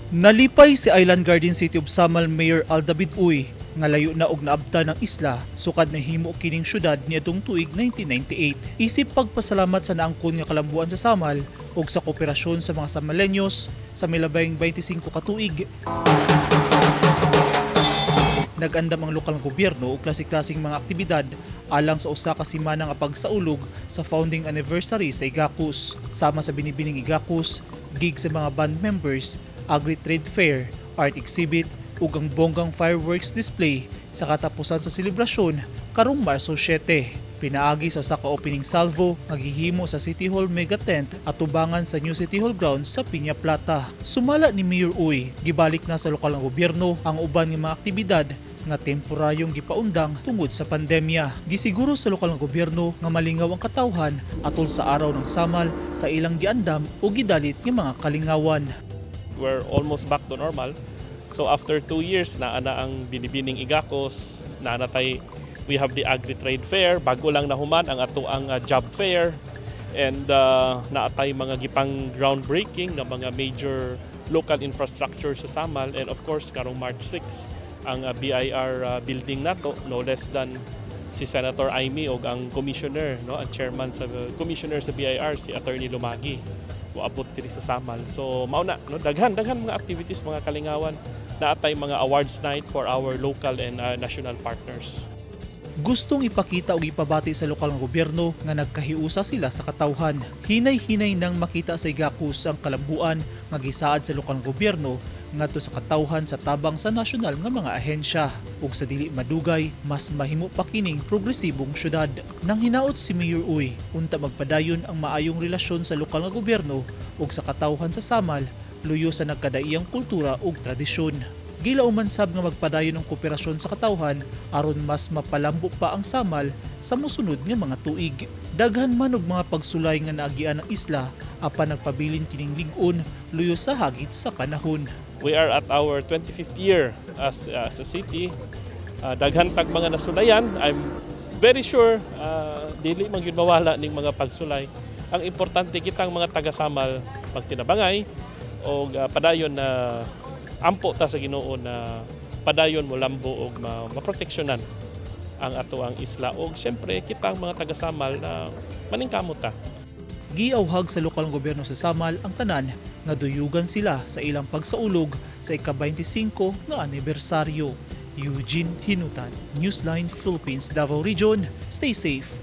Nalipay si Island Garden City of Samal Mayor Aldavid Uy nga layo na og naabta ng isla sukad na himo kining syudad niadtong tuig 1998. Isip pagpasalamat sa naangkon nga kalambuan sa Samal ug sa kooperasyon sa mga Samaleños sa milabayng 25 ka tuig. Nag-andam ang lokal nga gobyerno og klase-klaseng mga aktibidad alang sa usa ka semana nga pagsaulog sa founding anniversary sa Igacus. Sama sa binibining Igacus, gig sa mga band members, agri-trade fair, art exhibit ug ang bonggang fireworks display sa katapusan sa selebrasyon karong Marso 7. Pinaagi sa usa ka opening salvo nga gihimo sa City Hall mega tent at tubangan sa New City Hall grounds sa Piña Plata. Sumala ni Mayor Uy, gibalik na sa lokal nga gobyerno ang uban nga mga aktibidad nga temporaryong gipaundang tungod sa pandemya. Gisiguro sa lokal nga gobyerno nga malingaw ang katawhan atol sa araw ng Samal sa ilang giandam o gidalit nga mga kalingawan. We're almost back to normal. So after 2 years na ang binibining Igacus, we have the agri-trade fair, bago lang nahuman ang ato ang job fair, and naatay mga gipang groundbreaking ng mga major local infrastructure sa Samal, and of course karong March 6 ang BIR building nato, no less than si Senator Aimee o ang commissioner, no, ang chairman sa commissioner sa BIR si Attorney Lumagi abot diri sa Samal. So mao na, no, daghan mga activities, mga kalingawan, naatay mga awards night for our local and national partners. Gustong ipakita o ipabati sa lokal nga gobyerno nga nagkahiusa sila sa katawhan. Hinay-hinay nang makita sa Igacus ang kalambuan nga gisaad sa lokal nga gobyerno ngadto sa katawhan sa tabang sa nasyonal nga mga ahensya. Ug sa dili madugay, mas mahimo pa kining progresibong syudad. Nang hinaot si Mayor Uy, unta magpadayon ang maayong relasyon sa lokal nga gobyerno ug sa katawhan sa Samal, luyo sa nagkadaiyang kultura ug tradisyon. Gilauman sab nga magpadayon ng kooperasyon sa katawhan aron mas mapalambo pa ang Samal sa mosunod nga mga tuig. Daghan man og mga pagsulay nga naagian ng isla apan nagpabilin kining lig-on luyo sa hagit sa panahon. We are at our 25th year as a city. Daghan tag mga nasulayan. I'm very sure dili man gyud mawala ning mga pagsulay. Ang importante kitang mga taga-Samal magtinabangay og padayon na ampo ta sa Ginoo na padayon mo lambo og maproteksyonan ang ato ang isla og syempre kitang mga taga-Samal na maningkamot ta. Giawhag sa lokal nga gobyerno sa Samal ang tanan nga duyugan sila sa ilang pagsaulog sa ika-25 nga anibersaryo. Eugene Hinutan, Newsline Philippines, Davao Region. Stay safe.